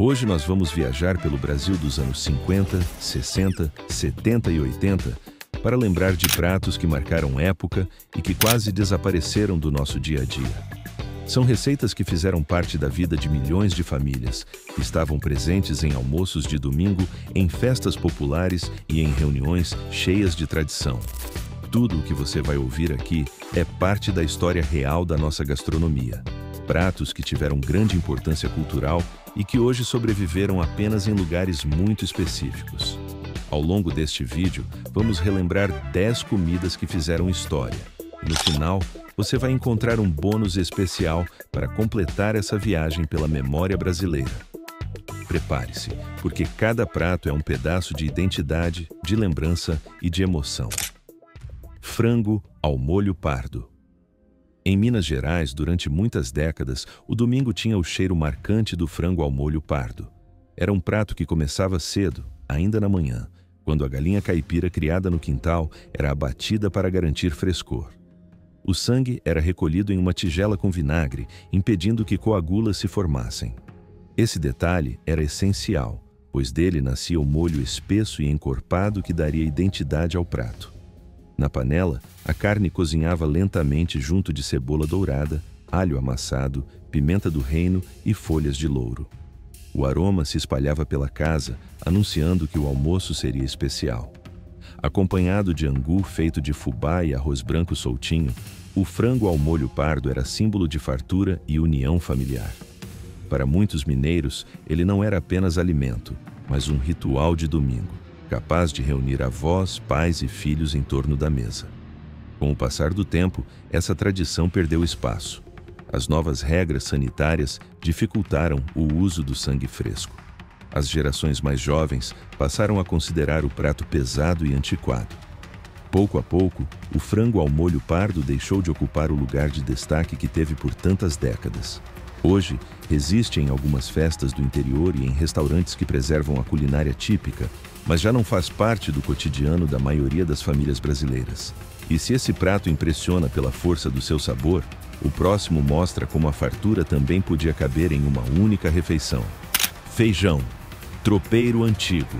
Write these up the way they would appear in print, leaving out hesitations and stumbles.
Hoje nós vamos viajar pelo Brasil dos anos 50, 60, 70 e 80 para lembrar de pratos que marcaram época e que quase desapareceram do nosso dia a dia. São receitas que fizeram parte da vida de milhões de famílias, que estavam presentes em almoços de domingo, em festas populares e em reuniões cheias de tradição. Tudo o que você vai ouvir aqui é parte da história real da nossa gastronomia. Pratos que tiveram grande importância cultural e que hoje sobreviveram apenas em lugares muito específicos. Ao longo deste vídeo, vamos relembrar 10 comidas que fizeram história. E no final, você vai encontrar um bônus especial para completar essa viagem pela memória brasileira. Prepare-se, porque cada prato é um pedaço de identidade, de lembrança e de emoção. Frango ao molho pardo. Em Minas Gerais, durante muitas décadas, o domingo tinha o cheiro marcante do frango ao molho pardo. Era um prato que começava cedo, ainda na manhã, quando a galinha caipira criada no quintal era abatida para garantir frescor. O sangue era recolhido em uma tigela com vinagre, impedindo que coagulas se formassem. Esse detalhe era essencial, pois dele nascia o molho espesso e encorpado que daria identidade ao prato. Na panela, a carne cozinhava lentamente junto de cebola dourada, alho amassado, pimenta do reino e folhas de louro. O aroma se espalhava pela casa, anunciando que o almoço seria especial. Acompanhado de angu feito de fubá e arroz branco soltinho, o frango ao molho pardo era símbolo de fartura e união familiar. Para muitos mineiros, ele não era apenas alimento, mas um ritual de domingo, capaz de reunir avós, pais e filhos em torno da mesa. Com o passar do tempo, essa tradição perdeu espaço. As novas regras sanitárias dificultaram o uso do sangue fresco. As gerações mais jovens passaram a considerar o prato pesado e antiquado. Pouco a pouco, o frango ao molho pardo deixou de ocupar o lugar de destaque que teve por tantas décadas. Hoje, resiste em algumas festas do interior e em restaurantes que preservam a culinária típica, mas já não faz parte do cotidiano da maioria das famílias brasileiras. E se esse prato impressiona pela força do seu sabor, o próximo mostra como a fartura também podia caber em uma única refeição. Feijão. Tropeiro antigo.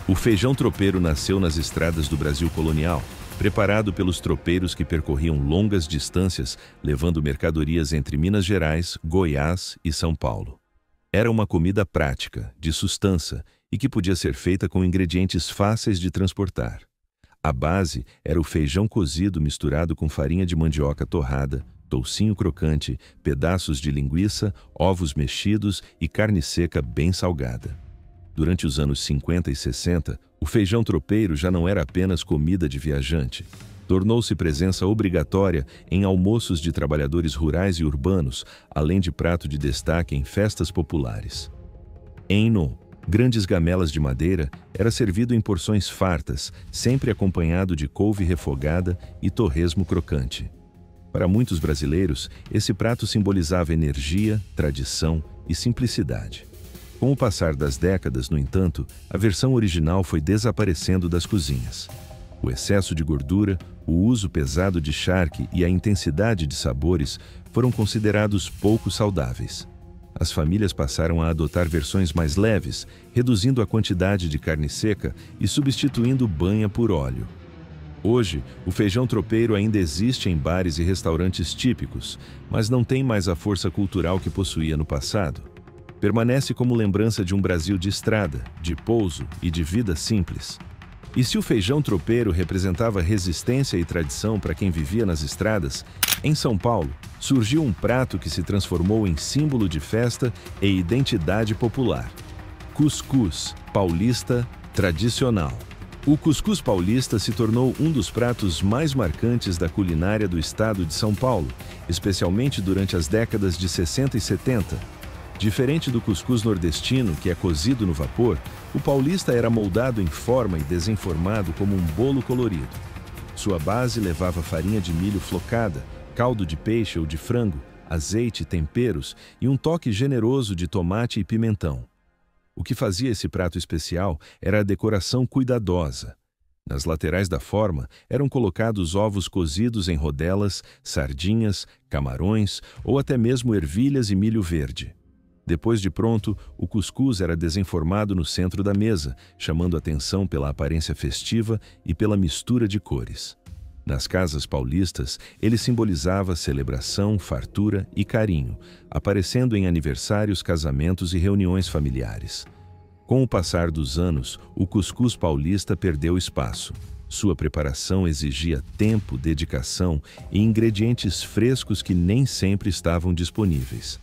O feijão tropeiro nasceu nas estradas do Brasil colonial, preparado pelos tropeiros que percorriam longas distâncias, levando mercadorias entre Minas Gerais, Goiás e São Paulo. Era uma comida prática, de sustância, e que podia ser feita com ingredientes fáceis de transportar. A base era o feijão cozido misturado com farinha de mandioca torrada, toucinho crocante, pedaços de linguiça, ovos mexidos e carne seca bem salgada. Durante os anos 50 e 60, o feijão tropeiro já não era apenas comida de viajante. Tornou-se presença obrigatória em almoços de trabalhadores rurais e urbanos, além de prato de destaque em festas populares. Eno, grandes gamelas de madeira, era servido em porções fartas, sempre acompanhado de couve refogada e torresmo crocante. Para muitos brasileiros, esse prato simbolizava energia, tradição e simplicidade. Com o passar das décadas, no entanto, a versão original foi desaparecendo das cozinhas. O excesso de gordura, o uso pesado de charque e a intensidade de sabores foram considerados pouco saudáveis. As famílias passaram a adotar versões mais leves, reduzindo a quantidade de carne seca e substituindo banha por óleo. Hoje, o feijão tropeiro ainda existe em bares e restaurantes típicos, mas não tem mais a força cultural que possuía no passado. Permanece como lembrança de um Brasil de estrada, de pouso e de vida simples. E se o feijão tropeiro representava resistência e tradição para quem vivia nas estradas, em São Paulo surgiu um prato que se transformou em símbolo de festa e identidade popular. Cuscuz paulista tradicional. O cuscuz paulista se tornou um dos pratos mais marcantes da culinária do estado de São Paulo, especialmente durante as décadas de 60 e 70. Diferente do cuscuz nordestino, que é cozido no vapor, o paulista era moldado em forma e desenformado como um bolo colorido. Sua base levava farinha de milho flocada, caldo de peixe ou de frango, azeite, temperos e um toque generoso de tomate e pimentão. O que fazia esse prato especial era a decoração cuidadosa. Nas laterais da forma eram colocados ovos cozidos em rodelas, sardinhas, camarões ou até mesmo ervilhas e milho verde. Depois de pronto, o cuscuz era desenformado no centro da mesa, chamando atenção pela aparência festiva e pela mistura de cores. Nas casas paulistas, ele simbolizava celebração, fartura e carinho, aparecendo em aniversários, casamentos e reuniões familiares. Com o passar dos anos, o cuscuz paulista perdeu espaço. Sua preparação exigia tempo, dedicação e ingredientes frescos que nem sempre estavam disponíveis.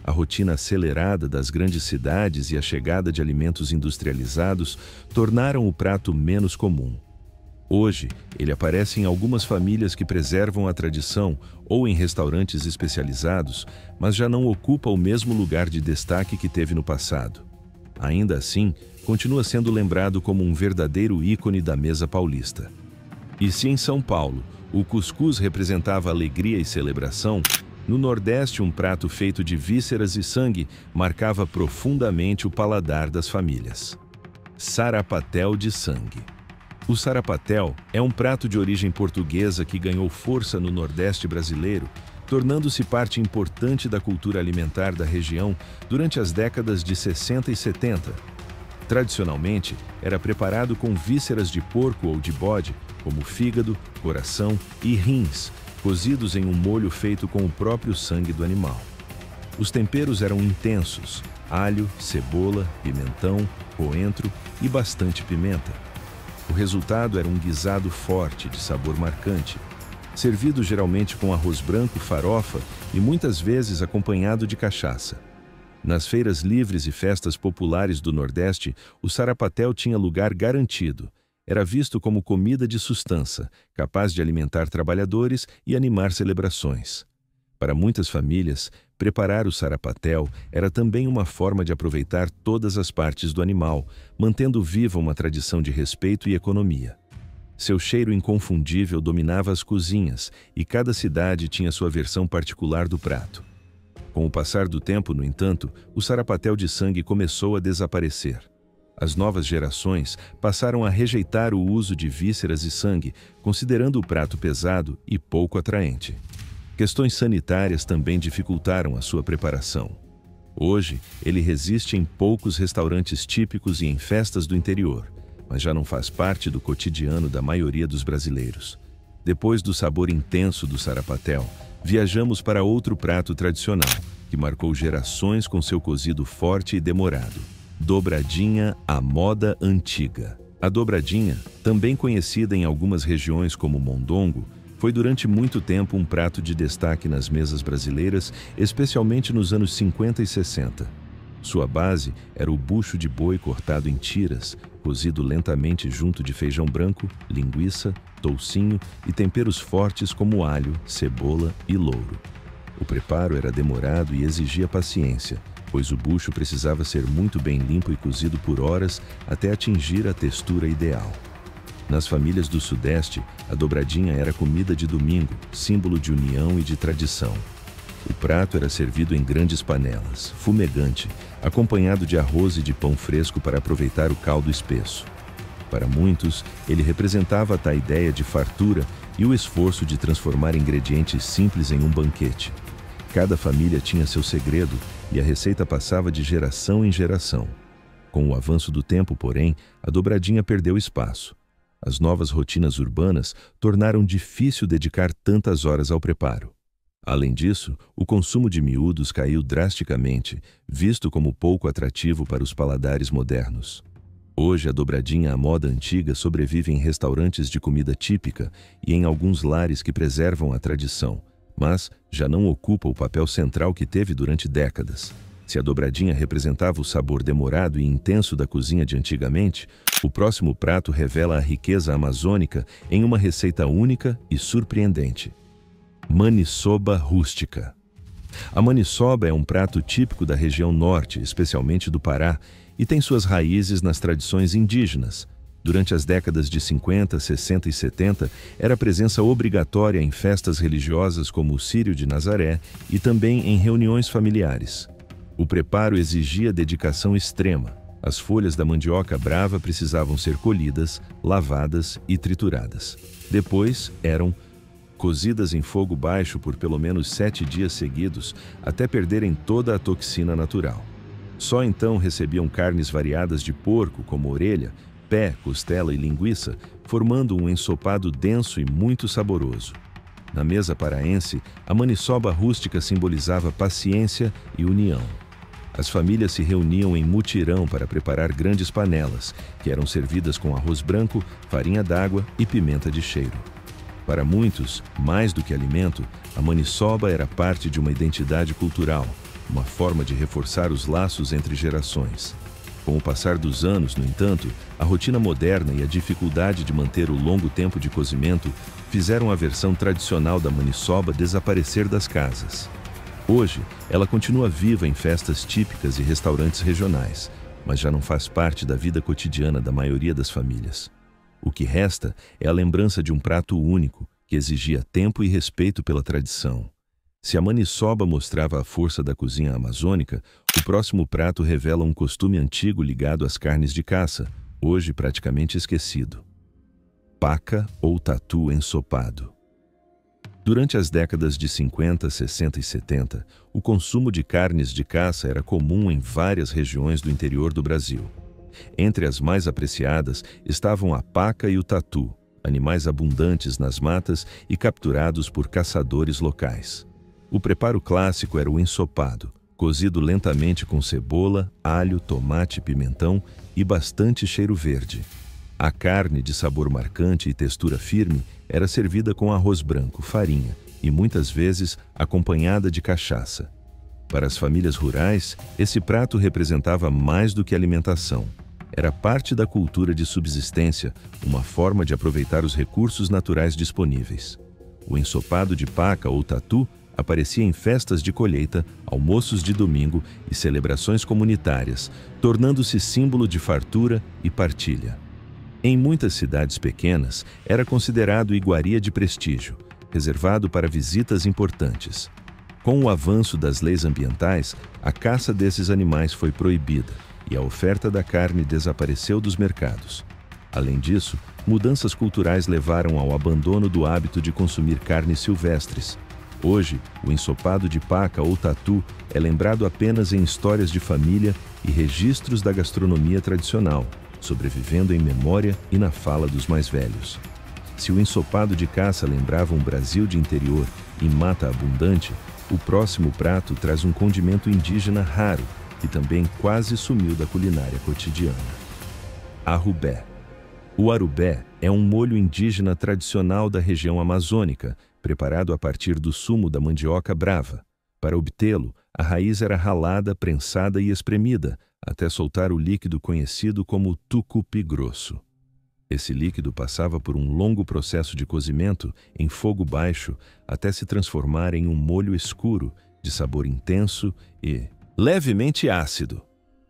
A rotina acelerada das grandes cidades e a chegada de alimentos industrializados tornaram o prato menos comum. Hoje, ele aparece em algumas famílias que preservam a tradição ou em restaurantes especializados, mas já não ocupa o mesmo lugar de destaque que teve no passado. Ainda assim, continua sendo lembrado como um verdadeiro ícone da mesa paulista. E se em São Paulo o cuscuz representava alegria e celebração, no Nordeste um prato feito de vísceras e sangue marcava profundamente o paladar das famílias. Sarapatel de sangue. O sarapatel é um prato de origem portuguesa que ganhou força no Nordeste brasileiro, tornando-se parte importante da cultura alimentar da região durante as décadas de 60 e 70. Tradicionalmente, era preparado com vísceras de porco ou de bode, como fígado, coração e rins, cozidos em um molho feito com o próprio sangue do animal. Os temperos eram intensos: alho, cebola, pimentão, coentro e bastante pimenta. O resultado era um guisado forte, de sabor marcante, servido geralmente com arroz branco, farofa e muitas vezes acompanhado de cachaça. Nas feiras livres e festas populares do Nordeste, o sarapatel tinha lugar garantido. Era visto como comida de sustância, capaz de alimentar trabalhadores e animar celebrações. Para muitas famílias, preparar o sarapatel era também uma forma de aproveitar todas as partes do animal, mantendo viva uma tradição de respeito e economia. Seu cheiro inconfundível dominava as cozinhas e cada cidade tinha sua versão particular do prato. Com o passar do tempo, no entanto, o sarapatel de sangue começou a desaparecer. As novas gerações passaram a rejeitar o uso de vísceras e sangue, considerando o prato pesado e pouco atraente. Questões sanitárias também dificultaram a sua preparação. Hoje, ele resiste em poucos restaurantes típicos e em festas do interior, mas já não faz parte do cotidiano da maioria dos brasileiros. Depois do sabor intenso do sarapatel, viajamos para outro prato tradicional, que marcou gerações com seu cozido forte e demorado. Dobradinha à moda antiga. A dobradinha, também conhecida em algumas regiões como mondongo, foi durante muito tempo um prato de destaque nas mesas brasileiras, especialmente nos anos 50 e 60. Sua base era o bucho de boi cortado em tiras, cozido lentamente junto de feijão branco, linguiça, toucinho e temperos fortes como alho, cebola e louro. O preparo era demorado e exigia paciência, pois o bucho precisava ser muito bem limpo e cozido por horas até atingir a textura ideal. Nas famílias do Sudeste, a dobradinha era comida de domingo, símbolo de união e de tradição. O prato era servido em grandes panelas, fumegante, acompanhado de arroz e de pão fresco para aproveitar o caldo espesso. Para muitos, ele representava a ideia de fartura e o esforço de transformar ingredientes simples em um banquete. Cada família tinha seu segredo e a receita passava de geração em geração. Com o avanço do tempo, porém, a dobradinha perdeu espaço. As novas rotinas urbanas tornaram difícil dedicar tantas horas ao preparo. Além disso, o consumo de miúdos caiu drasticamente, visto como pouco atrativo para os paladares modernos. Hoje, a dobradinha à moda antiga sobrevive em restaurantes de comida típica e em alguns lares que preservam a tradição, mas já não ocupa o papel central que teve durante décadas. Se a dobradinha representava o sabor demorado e intenso da cozinha de antigamente, o próximo prato revela a riqueza amazônica em uma receita única e surpreendente. Maniçoba rústica. A maniçoba é um prato típico da região norte, especialmente do Pará, e tem suas raízes nas tradições indígenas. Durante as décadas de 50, 60 e 70, era presença obrigatória em festas religiosas como o Círio de Nazaré e também em reuniões familiares. O preparo exigia dedicação extrema. As folhas da mandioca brava precisavam ser colhidas, lavadas e trituradas. Depois eram cozidas em fogo baixo por pelo menos 7 dias seguidos até perderem toda a toxina natural. Só então recebiam carnes variadas de porco, como orelha, pé, costela e linguiça, formando um ensopado denso e muito saboroso. Na mesa paraense, a maniçoba rústica simbolizava paciência e união. As famílias se reuniam em mutirão para preparar grandes panelas, que eram servidas com arroz branco, farinha d'água e pimenta de cheiro. Para muitos, mais do que alimento, a maniçoba era parte de uma identidade cultural, uma forma de reforçar os laços entre gerações. Com o passar dos anos, no entanto, a rotina moderna e a dificuldade de manter o longo tempo de cozimento fizeram a versão tradicional da maniçoba desaparecer das casas. Hoje, ela continua viva em festas típicas e restaurantes regionais, mas já não faz parte da vida cotidiana da maioria das famílias. O que resta é a lembrança de um prato único, que exigia tempo e respeito pela tradição. Se a maniçoba mostrava a força da cozinha amazônica, o próximo prato revela um costume antigo ligado às carnes de caça, hoje praticamente esquecido. Paca ou tatu ensopado. Durante as décadas de 50, 60 e 70, o consumo de carnes de caça era comum em várias regiões do interior do Brasil. Entre as mais apreciadas estavam a paca e o tatu, animais abundantes nas matas e capturados por caçadores locais. O preparo clássico era o ensopado, cozido lentamente com cebola, alho, tomate, pimentão e bastante cheiro verde. A carne, de sabor marcante e textura firme, era servida com arroz branco, farinha e, muitas vezes, acompanhada de cachaça. Para as famílias rurais, esse prato representava mais do que alimentação. Era parte da cultura de subsistência, uma forma de aproveitar os recursos naturais disponíveis. O ensopado de paca ou tatu aparecia em festas de colheita, almoços de domingo e celebrações comunitárias, tornando-se símbolo de fartura e partilha. Em muitas cidades pequenas, era considerado iguaria de prestígio, reservado para visitas importantes. Com o avanço das leis ambientais, a caça desses animais foi proibida e a oferta da carne desapareceu dos mercados. Além disso, mudanças culturais levaram ao abandono do hábito de consumir carnes silvestres. Hoje, o ensopado de paca ou tatu é lembrado apenas em histórias de família e registros da gastronomia tradicional, sobrevivendo em memória e na fala dos mais velhos. Se o ensopado de caça lembrava um Brasil de interior e mata abundante, o próximo prato traz um condimento indígena raro, que também quase sumiu da culinária cotidiana. Arrubé. O arubé é um molho indígena tradicional da região amazônica, preparado a partir do sumo da mandioca brava. Para obtê-lo, a raiz era ralada, prensada e espremida, até soltar o líquido conhecido como tucupi grosso. Esse líquido passava por um longo processo de cozimento em fogo baixo até se transformar em um molho escuro, de sabor intenso e levemente ácido.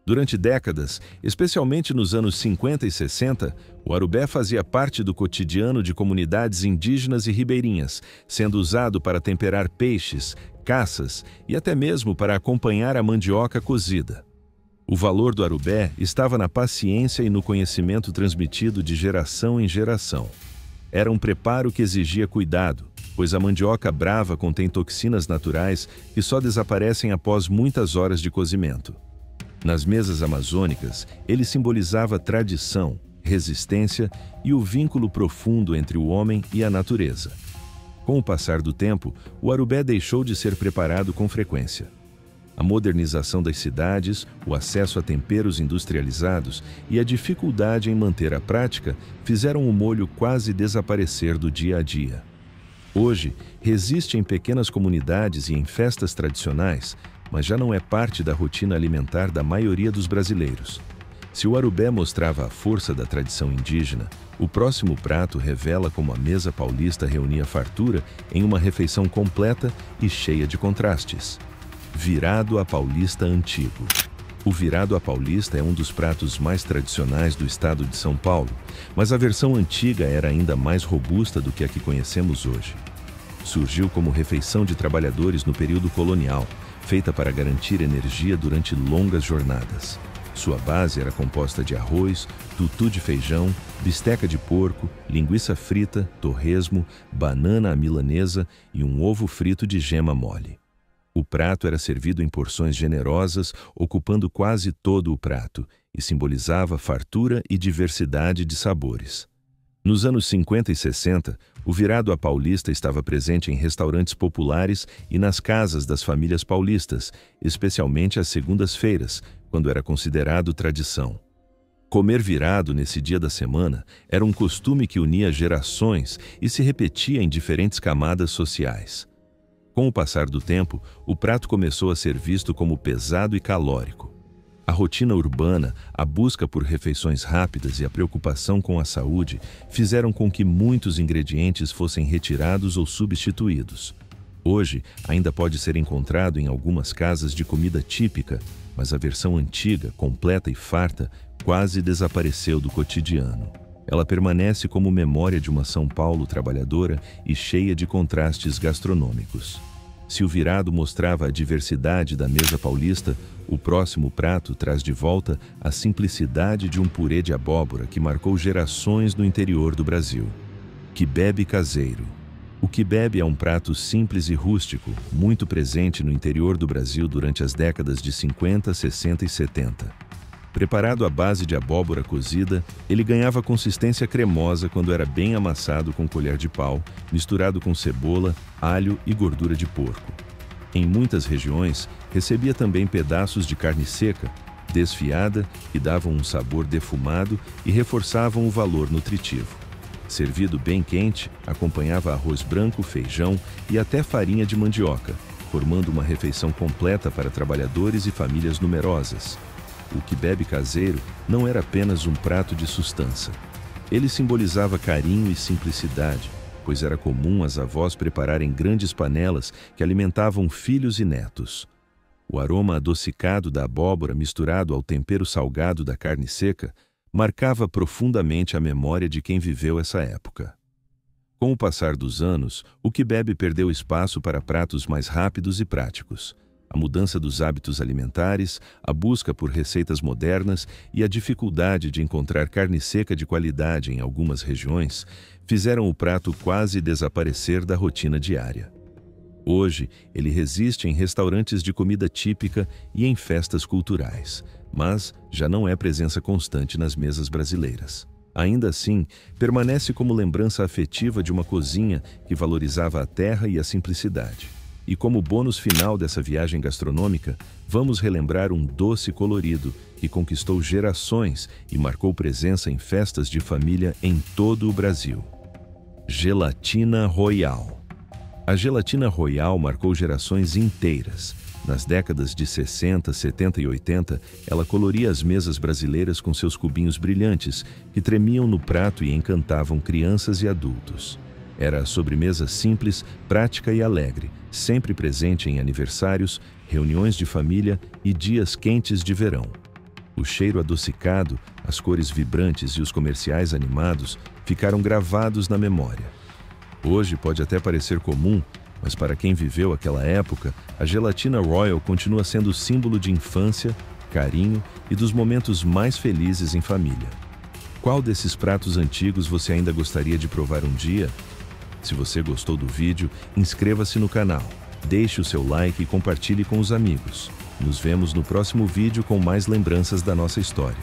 Durante décadas, especialmente nos anos 50 e 60, o arubé fazia parte do cotidiano de comunidades indígenas e ribeirinhas, sendo usado para temperar peixes, caças e até mesmo para acompanhar a mandioca cozida. O valor do arubé estava na paciência e no conhecimento transmitido de geração em geração. Era um preparo que exigia cuidado, pois a mandioca brava contém toxinas naturais que só desaparecem após muitas horas de cozimento. Nas mesas amazônicas, ele simbolizava tradição, resistência e o vínculo profundo entre o homem e a natureza. Com o passar do tempo, o arubé deixou de ser preparado com frequência. A modernização das cidades, o acesso a temperos industrializados e a dificuldade em manter a prática fizeram o molho quase desaparecer do dia a dia. Hoje, resiste em pequenas comunidades e em festas tradicionais, mas já não é parte da rotina alimentar da maioria dos brasileiros. Se o arubé mostrava a força da tradição indígena, o próximo prato revela como a mesa paulista reunia fartura em uma refeição completa e cheia de contrastes. Virado à paulista antigo. O virado à paulista é um dos pratos mais tradicionais do estado de São Paulo, mas a versão antiga era ainda mais robusta do que a que conhecemos hoje. Surgiu como refeição de trabalhadores no período colonial, feita para garantir energia durante longas jornadas. Sua base era composta de arroz, tutu de feijão, bisteca de porco, linguiça frita, torresmo, banana à milanesa e um ovo frito de gema mole. O prato era servido em porções generosas, ocupando quase todo o prato, e simbolizava fartura e diversidade de sabores. Nos anos 50 e 60, o virado à paulista estava presente em restaurantes populares e nas casas das famílias paulistas, especialmente às segundas-feiras, quando era considerado tradição. Comer virado nesse dia da semana era um costume que unia gerações e se repetia em diferentes camadas sociais. Com o passar do tempo, o prato começou a ser visto como pesado e calórico. A rotina urbana, a busca por refeições rápidas e a preocupação com a saúde fizeram com que muitos ingredientes fossem retirados ou substituídos. Hoje, ainda pode ser encontrado em algumas casas de comida típica, mas a versão antiga, completa e farta, quase desapareceu do cotidiano. Ela permanece como memória de uma São Paulo trabalhadora e cheia de contrastes gastronômicos. Se o virado mostrava a diversidade da mesa paulista, o próximo prato traz de volta a simplicidade de um purê de abóbora que marcou gerações no interior do Brasil. Quibe caseiro. O quibe é um prato simples e rústico, muito presente no interior do Brasil durante as décadas de 50, 60 e 70. Preparado à base de abóbora cozida, ele ganhava consistência cremosa quando era bem amassado com colher de pau, misturado com cebola, alho e gordura de porco. Em muitas regiões, recebia também pedaços de carne seca, desfiada, que davam um sabor defumado e reforçavam o valor nutritivo. Servido bem quente, acompanhava arroz branco, feijão e até farinha de mandioca, formando uma refeição completa para trabalhadores e famílias numerosas. O quibe caseiro não era apenas um prato de sustância. Ele simbolizava carinho e simplicidade, pois era comum as avós prepararem grandes panelas que alimentavam filhos e netos. O aroma adocicado da abóbora misturado ao tempero salgado da carne seca marcava profundamente a memória de quem viveu essa época. Com o passar dos anos, o quibe perdeu espaço para pratos mais rápidos e práticos. A mudança dos hábitos alimentares, a busca por receitas modernas e a dificuldade de encontrar carne seca de qualidade em algumas regiões fizeram o prato quase desaparecer da rotina diária. Hoje, ele resiste em restaurantes de comida típica e em festas culturais, mas já não é presença constante nas mesas brasileiras. Ainda assim, permanece como lembrança afetiva de uma cozinha que valorizava a terra e a simplicidade. E como bônus final dessa viagem gastronômica, vamos relembrar um doce colorido que conquistou gerações e marcou presença em festas de família em todo o Brasil. Gelatina Royal. A gelatina Royal marcou gerações inteiras. Nas décadas de 60, 70 e 80, ela coloria as mesas brasileiras com seus cubinhos brilhantes, que tremiam no prato e encantavam crianças e adultos. Era a sobremesa simples, prática e alegre, sempre presente em aniversários, reuniões de família e dias quentes de verão. O cheiro adocicado, as cores vibrantes e os comerciais animados ficaram gravados na memória. Hoje pode até parecer comum, mas para quem viveu aquela época, a gelatina Royal continua sendo símbolo de infância, carinho e dos momentos mais felizes em família. Qual desses pratos antigos você ainda gostaria de provar um dia? Se você gostou do vídeo, inscreva-se no canal, deixe o seu like e compartilhe com os amigos. Nos vemos no próximo vídeo com mais lembranças da nossa história.